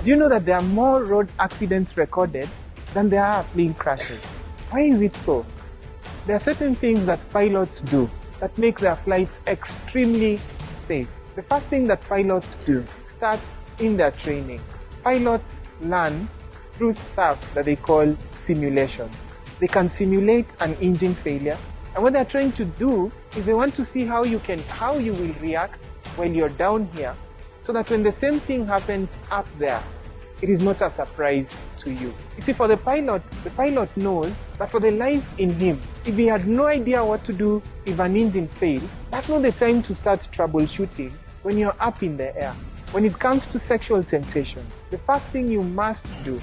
Do you know that there are more road accidents recorded than there are plane crashes? Why is it so? There are certain things that pilots do that make their flights extremely safe. The first thing that pilots do starts in their training. Pilots learn through stuff that they call simulations. They can simulate an engine failure, and what they're trying to do is they want to see how you will react when you're down here, so that when the same thing happens up there, it is not a surprise to you. You see, for the pilot knows that for the life in him, if he had no idea what to do if an engine fails, that's not the time to start troubleshooting when you're up in the air. When it comes to sexual temptation, the first thing you must do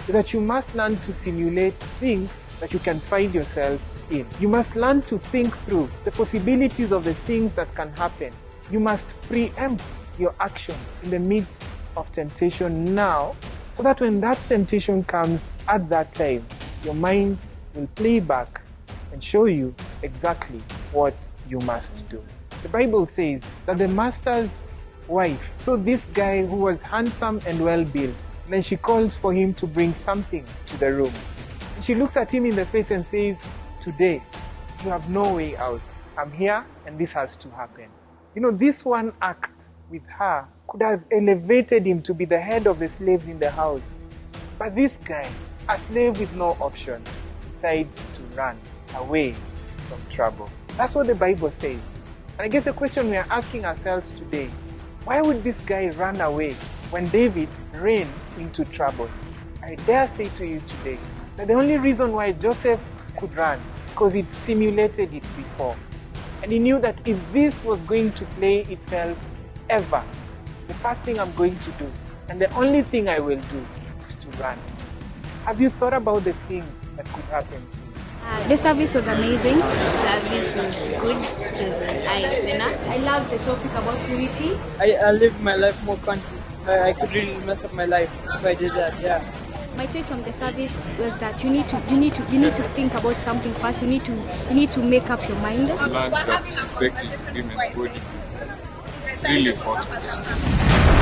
is that you must learn to simulate things that you can find yourself in. You must learn to think through the possibilities of the things that can happen. You must preempt your actions in the midst of temptation now, so that when that temptation comes at that time, your mind will play back and show you exactly what you must do. The Bible says that the master's wife saw this guy who was handsome and well built. Then she calls for him to bring something to the room. She looks at him in the face and says, "Today, you have no way out. I'm here and this has to happen." You know, this one act with her could have elevated him to be the head of the slaves in the house. But this guy, a slave with no option, decides to run away from trouble. That's what the Bible says. And I guess the question we are asking ourselves today, why would this guy run away when David ran into trouble? I dare say to you today that the only reason why Joseph could run, because he simulated it before. And he knew that if this was going to play itself ever, the first thing I'm going to do, and the only thing I will do, is to run. Have you thought about the things that could happen to you? The service was amazing. The service was good. It was an eye-opener. I love the topic about purity. I lived my life more conscious. I could really mess up my life if I did that, yeah. My take from the service was that you need to think about something first. You need to make up your mind. I learned that respecting women's bodies is really important.